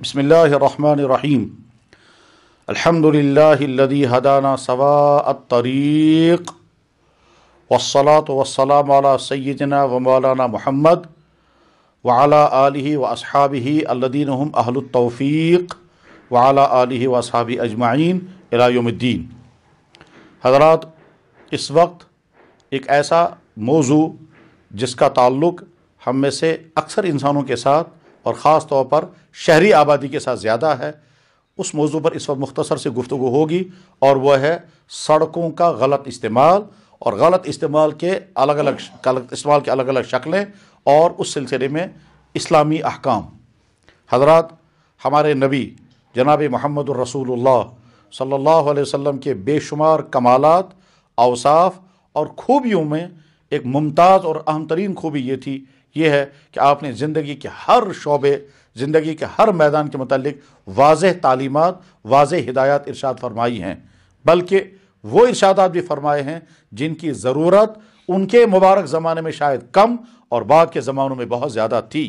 بسم اللہ الرحمن الرحیم الحمدللہ الذی ہدانا سواء الطریق والصلاة والسلام علی سیدنا و مولانا محمد وعلی آلہ و اصحابہ الذین هم اہل التوفیق وعلی آلہ و اصحابہ اجمعین الی یوم الدین۔ حضرات، اس وقت ایک ایسا موضوع جس کا تعلق ہم میں سے اکثر انسانوں کے ساتھ اور خاص طور پر شہری آبادی کے ساتھ زیادہ ہے، اس موضوع پر اس وقت مختصر سے گفتگو ہوگی، اور وہ ہے سڑکوں کا غلط استعمال اور غلط استعمال کے الگ الگ شکلیں اور اس سلسلے میں اسلامی احکام۔ حضرات، ہمارے نبی جناب محمد الرسول اللہ صلی اللہ علیہ وسلم کے بے شمار کمالات، اوصاف اور خوبیوں میں ایک ممتاز اور اہم ترین خوبی یہ ہے کہ آپ نے زندگی کے ہر شعبے، زندگی کے ہر میدان کے متعلق واضح تعلیمات، واضح ہدایات ارشاد فرمائی ہیں، بلکہ وہ ارشادات بھی فرمائے ہیں جن کی ضرورت ان کے مبارک زمانے میں شاید کم اور بعد کے زمانوں میں بہت زیادہ تھی۔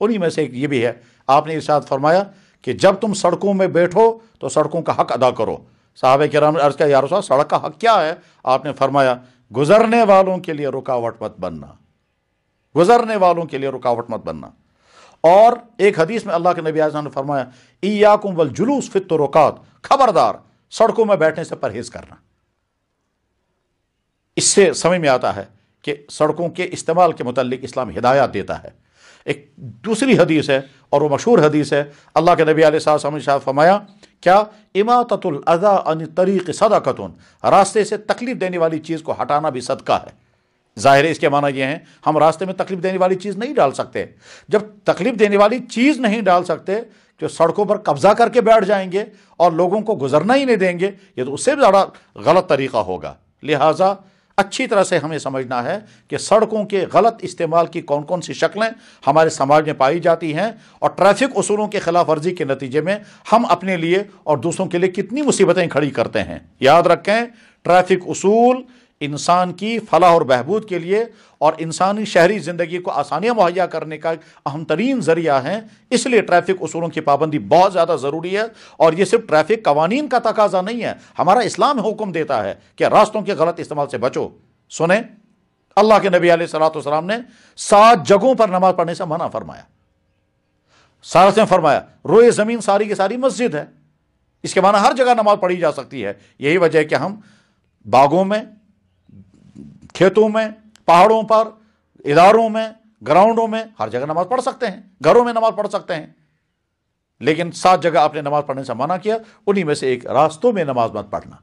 انہی میں سے ایک یہ بھی ہے، آپ نے ارشاد فرمایا کہ جب تم سڑکوں میں بیٹھو تو سڑکوں کا حق ادا کرو۔ صحابہ کرام نے عرض کیا، یا رسول اللہ، سڑک کا حق کیا ہے؟ آپ نے فرمایا، گزرنے والوں کے لیے رکاوٹ مت بننا، گزرنے والوں کے لیے رکاوٹ مت بننا۔ اور ایک حدیث میں اللہ کے نبی اعظم نے فرمایا، ایاکم والجلوس فی الطرقات، خبردار سڑکوں میں بیٹھنے سے پرہیز کرنا۔ اس سے سمجھ میں آتا ہے کہ سڑکوں کے استعمال کے متعلق اسلام ہدایات دیتا ہے۔ ایک دوسری حدیث ہے اور وہ مشہور حدیث ہے، اللہ کے نبی علیہ الصلوۃ والسلام نے فرمایا، کیا اماطۃ الاذی عن الطریق صدقۃ، راستے سے تکلیف دینے والی چیز کو ہٹانا بھی صدقہ ہے۔ ظاہر ہے اس کے معنی یہ ہیں، ہم راستے میں تکلیف دینے والی چیز نہیں ڈال سکتے۔ جب تکلیف دینے والی چیز نہیں ڈال سکتے، جو سڑکوں پر قبضہ کر کے بیٹھ جائیں گے اور لوگوں کو گزرنا ہی نہیں دیں گے، یہ تو اس سے بھی زیادہ غلط طریقہ ہوگا۔ لہٰذا اچھی طرح سے ہمیں سمجھنا ہے کہ سڑکوں کے غلط استعمال کی کون کون سی شکلیں ہمارے سماج میں پائی جاتی ہیں، اور ٹریفک اصولوں کے خلاف ورزی کے نتیجے میں ہم اپنے لیے اور دوسروں کے لیے کتنی مصیبتیں کھڑی کرتے ہیں۔ یاد رکھیں، ٹریفک اصول انسان کی فلاح اور بہبود کے لیے اور انسانی شہری زندگی کو آسانیاں مہیا کرنے کا اہم ترین ذریعہ ہیں، اس لیے ٹریفک اصولوں کی پابندی بہت زیادہ ضروری ہے۔ اور یہ صرف ٹریفک قوانین کا تقاضا نہیں ہے، ہمارا اسلام حکم دیتا ہے کہ راستوں کے غلط استعمال سے بچو۔ سنیں، اللہ کے نبی علیہ الصلوۃ والسلام نے 7 جگہوں پر نماز پڑھنے سے منع فرمایا۔ ساتھ نے فرمایا، روئے زمین ساری کی ساری مسجد ہے، اس کے معنی ہر جگہ نماز پڑھی جا سکتی ہے۔ یہی وجہ ہے کہ ہم باغوں میں، کھیتوں میں، پہاڑوں پر، اداروں میں، گراؤنڈوں میں ہر جگہ نماز پڑھ سکتے ہیں، گھروں میں نماز پڑھ سکتے ہیں، لیکن 7 جگہ آپ نے نماز پڑھنے سے منع کیا، انہی میں سے ایک راستوں میں نماز مت پڑھنا،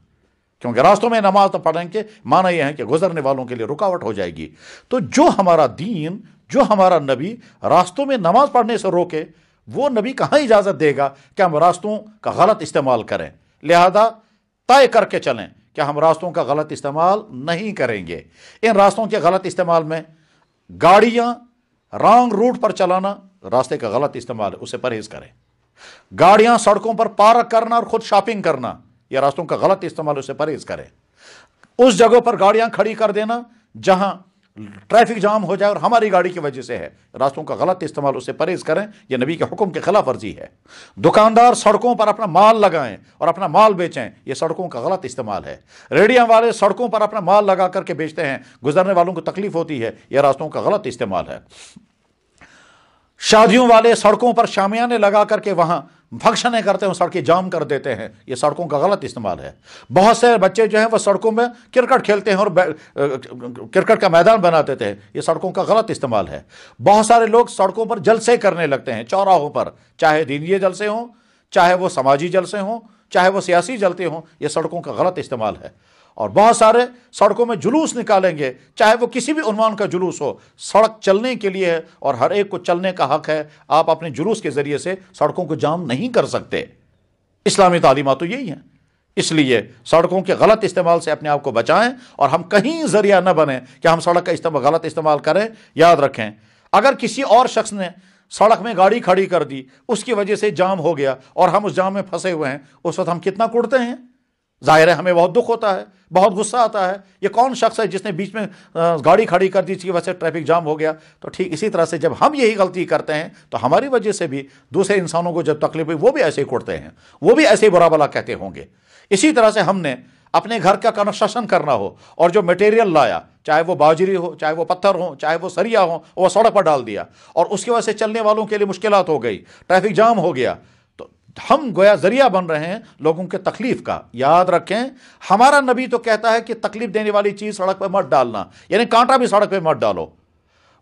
کیونکہ راستوں میں نماز تو پڑھنے کے معنی یہ ہے کہ گزرنے والوں کے لیے رکاوٹ ہو جائے گی۔ تو جو ہمارا دین، جو ہمارا نبی راستوں میں نماز پڑھنے سے روکے، وہ نبی کہاں اجازت دے گا کہ ہم راستوں کا غلط استعمال کریں؟ لہذا طے کر کے چلیں کہ ہم راستوں کا غلط استعمال نہیں کریں گے۔ ان راستوں کے غلط استعمال میں گاڑیاں رانگ روٹ پر چلانا راستے کا غلط استعمال ہے، اسے پرہیز کریں۔ گاڑیاں سڑکوں پر پارک کرنا اور خود شاپنگ کرنا، یہ راستوں کا غلط استعمال، اسے پرہیز کریں۔ اس جگہ پر گاڑیاں کھڑی کر دینا جہاں ٹریفک جام ہو جائے اور ہماری گاڑی کی وجہ سے ہے، راستوں کا غلط استعمال، اسے پرہیز کریں، یہ نبی کے حکم کے خلاف ورزی ہے۔ دکاندار سڑکوں پر اپنا مال لگائیں اور اپنا مال بیچیں، یہ سڑکوں کا غلط استعمال ہے۔ ریڑیاں والے سڑکوں پر اپنا مال لگا کر کے بیچتے ہیں، گزرنے والوں کو تکلیف ہوتی ہے، یہ راستوں کا غلط استعمال ہے۔ شادیوں والے سڑکوں پر شامیانے لگا کر کے وہاں فنکشنیں کرتے ہیں، سڑکیں جام کر دیتے ہیں، یہ سڑکوں کا غلط استعمال ہے۔ بہت سے بچے جو ہیں وہ سڑکوں میں کرکٹ کھیلتے ہیں اور کرکٹ کا میدان بنا دیتے ہیں، یہ سڑکوں کا غلط استعمال ہے۔ بہت سارے لوگ سڑکوں پر جلسے کرنے لگتے ہیں، چوراہوں پر، چاہے دینی جلسے ہوں، چاہے وہ سماجی جلسے ہوں، چاہے وہ سیاسی جلسے ہوں، یہ سڑکوں کا غلط استعمال ہے۔ اور بہت سارے سڑکوں میں جلوس نکالیں گے، چاہے وہ کسی بھی عنوان کا جلوس ہو، سڑک چلنے کے لیے ہے اور ہر ایک کو چلنے کا حق ہے۔ آپ اپنے جلوس کے ذریعے سے سڑکوں کو جام نہیں کر سکتے، اسلامی تعلیمات تو یہی ہیں۔ اس لیے سڑکوں کے غلط استعمال سے اپنے آپ کو بچائیں اور ہم کہیں ذریعہ نہ بنیں کہ ہم سڑک کا غلط استعمال کریں۔ یاد رکھیں، اگر کسی اور شخص نے سڑک میں گاڑی کھڑی کر دی، اس کی وجہ سے جام ہو گیا اور ہم اس جام میں پھنسے ہوئے ہیں، اس وقت ہم کتنا کوڑتے ہیں۔ ظاہر ہے ہمیں بہت دکھ ہوتا ہے، بہت غصہ آتا ہے، یہ کون شخص ہے جس نے بیچ میں گاڑی کھڑی کر دی، اس کی وجہ سے ٹریفک جام ہو گیا۔ تو ٹھیک اسی طرح سے جب ہم یہی غلطی کرتے ہیں تو ہماری وجہ سے بھی دوسرے انسانوں کو جب تکلیف ہوئی وہ بھی ایسے ہی کوڑتے ہیں، وہ بھی ایسے ہی برا بلا کہتے ہوں گے۔ اسی طرح سے ہم نے اپنے گھر کا کنسٹرکشن کرنا ہو اور جو مٹیریل لایا، چاہے وہ باجری ہو، چاہے وہ پتھر ہو، چاہے وہ سریا ہو، وہ سڑک پر ڈال دیا اور اس کی وجہ سے چلنے والوں کے لیے مشکلات ہو گئی، ٹریفک جام ہو گیا، تو ہم گویا ذریعہ بن رہے ہیں لوگوں کے تکلیف کا۔ یاد رکھیں ہمارا نبی تو کہتا ہے کہ تکلیف دینے والی چیز سڑک پہ مت ڈالنا، یعنی کانٹا بھی سڑک پہ مت ڈالو،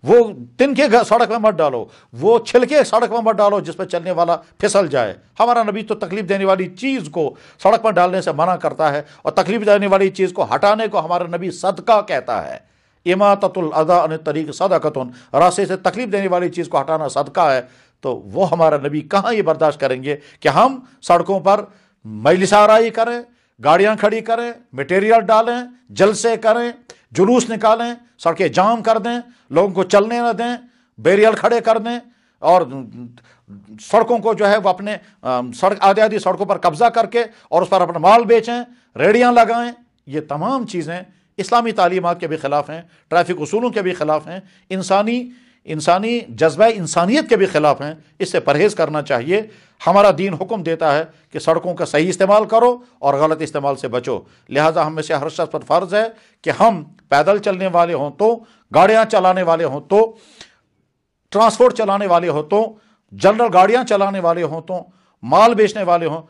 وہ تنکے سڑک میں مت ڈالو، وہ چھلکے سڑک میں مت ڈالو جس پہ چلنے والا پھسل جائے۔ ہمارا نبی تو تکلیف دینے والی چیز کو سڑک پر ڈالنے سے منع کرتا ہے، اور تکلیف دینے والی چیز کو ہٹانے کو ہمارا نبی صدقہ کہتا ہے۔ اماطۃ الاذی عن الطریق صدقۃ، راستے سے تکلیف دینے والی چیز کو ہٹانا صدقہ ہے۔ تو وہ ہمارا نبی کہاں یہ برداشت کریں گے کہ ہم سڑکوں پر مجلس آرائی کریں، گاڑیاں کھڑی کریں، مٹیریل ڈالیں، جلسے کریں، جلوس نکالیں، سڑکیں جام کر دیں، لوگوں کو چلنے نہ دیں، بیریل کھڑے کر دیں، اور سڑکوں کو جو ہے وہ اپنے آدھی آدھی سڑکوں پر قبضہ کر کے اور اس پر اپنا مال بیچیں، ریڑیاں لگائیں۔ یہ تمام چیزیں اسلامی تعلیمات کے بھی خلاف ہیں، ٹریفک اصولوں کے بھی خلاف ہیں، انسانی جذبہ انسانیت کے بھی خلاف ہیں۔ اس سے پرہیز کرنا چاہیے۔ ہمارا دین حکم دیتا ہے کہ سڑکوں کا صحیح استعمال کرو اور غلط استعمال سے بچو، لہٰذا ہم میں سے ہر شخص پر فرض ہے کہ ہم پیدل چلنے والے ہوں تو، گاڑیاں چلانے والے ہوں تو، ٹرانسپورٹ چلانے والے ہوں تو، جنرل گاڑیاں چلانے والے ہوں تو، مال بیچنے والے ہوں،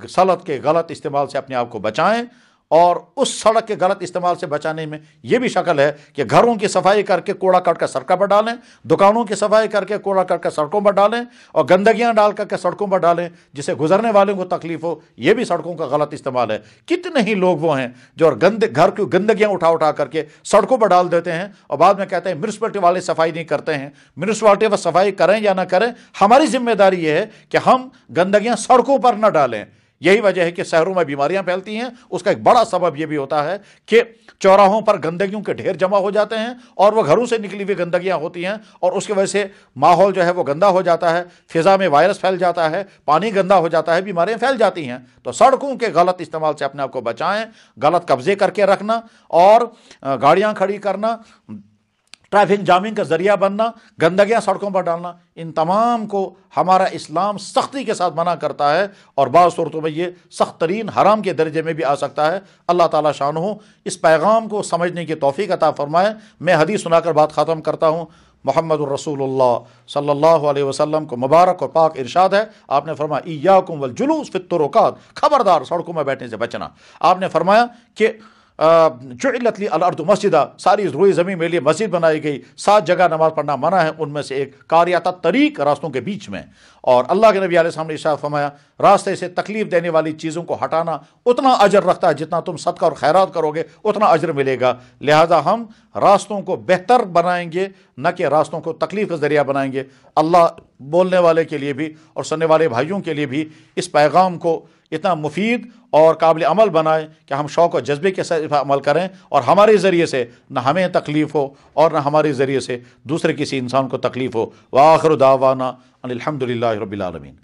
سڑک کے غلط استعمال سے اپنے آپ کو بچائیں۔ اور اس سڑک کے غلط استعمال سے بچانے میں یہ بھی شکل ہے کہ گھروں کی صفائی کر کے کوڑا کٹ کر سڑکوں پر ڈالیں، دکانوں کی صفائی کر کے کوڑا کٹ کر سڑکوں پر ڈالیں، اور گندگیاں ڈال کر کے سڑکوں پر ڈالیں جسے گزرنے والوں کو تکلیف ہو۔ یہ بھی سڑکوں کا غلط استعمال ہے۔ کتنے ہی لوگ وہ ہیں جو گھر کی گندگیاں اٹھا کر کے سڑکوں پر ڈال دیتے ہیں اور بعد میں کہتے ہیں میونسپلٹی والے صفائی نہیں کرتے ہیں۔ میونسپلٹی وہ صفائی کریں یا نہ کریں، ہماری ذمہ داری یہ ہے کہ ہم گندگیاں سڑکوں پر نہ ڈالیں۔ یہی وجہ ہے کہ شہروں میں بیماریاں پھیلتی ہیں۔ اس کا ایک بڑا سبب یہ بھی ہوتا ہے کہ چوراہوں پر گندگیوں کے ڈھیر جمع ہو جاتے ہیں اور وہ گھروں سے نکلی ہوئی گندگیاں ہوتی ہیں، اور اس کی وجہ سے ماحول جو ہے وہ گندا ہو جاتا ہے، فضا میں وائرس پھیل جاتا ہے، پانی گندا ہو جاتا ہے، بیماریاں پھیل جاتی ہیں۔ تو سڑکوں کے غلط استعمال سے اپنے آپ کو بچائیں، غلط قبضے کر کے رکھنا اور گاڑیاں کھڑی کرنا، ٹریفک جامنگ کا ذریعہ بننا، گندگیاں سڑکوں پر ڈالنا، ان تمام کو ہمارا اسلام سختی کے ساتھ منع کرتا ہے، اور بعض صورتوں میں یہ سخت ترین حرام کے درجے میں بھی آ سکتا ہے۔ اللہ تعالیٰ شانہ اس پیغام کو سمجھنے کی توفیق عطا فرمائے۔ میں حدیث سنا کر بات ختم کرتا ہوں۔ محمد الرسول اللہ صلی اللہ علیہ وسلم کو مبارک اور پاک ارشاد ہے، آپ نے فرمایا ایاکم والجلوس فی الطرقات، خبردار سڑکوں میں بیٹھنے سے بچنا۔ آپ نے فرمایا کہ جعلت لی الارض مسجدہ، ساری روئی زمین میرے لیے مسجد بنائی گئی، 7 جگہ نماز پڑھنا منع ہے، ان میں سے ایک قاریۃ الطریق، راستوں کے بیچ میں۔ اور اللہ کے نبی علیہ السلام نے ارشاد فرمایا راستے سے تکلیف دینے والی چیزوں کو ہٹانا اتنا اجر رکھتا ہے جتنا تم صدقہ اور خیرات کرو گے اتنا اجر ملے گا۔ لہذا ہم راستوں کو بہتر بنائیں گے، نہ کہ راستوں کو تکلیف کا ذریعہ بنائیں گے۔ اللہ بولنے والے کے لیے بھی اور سننے والے بھائیوں کے لیے بھی اس پیغام کو اتنا مفید اور قابل عمل بنائے کہ ہم شوق و جذبے کے ساتھ عمل کریں، اور ہمارے ذریعے سے نہ ہمیں تکلیف ہو اور نہ ہمارے ذریعے سے دوسرے کسی انسان کو تکلیف ہو۔ وآخر دعوانا ان الحمد للہ رب العالمین۔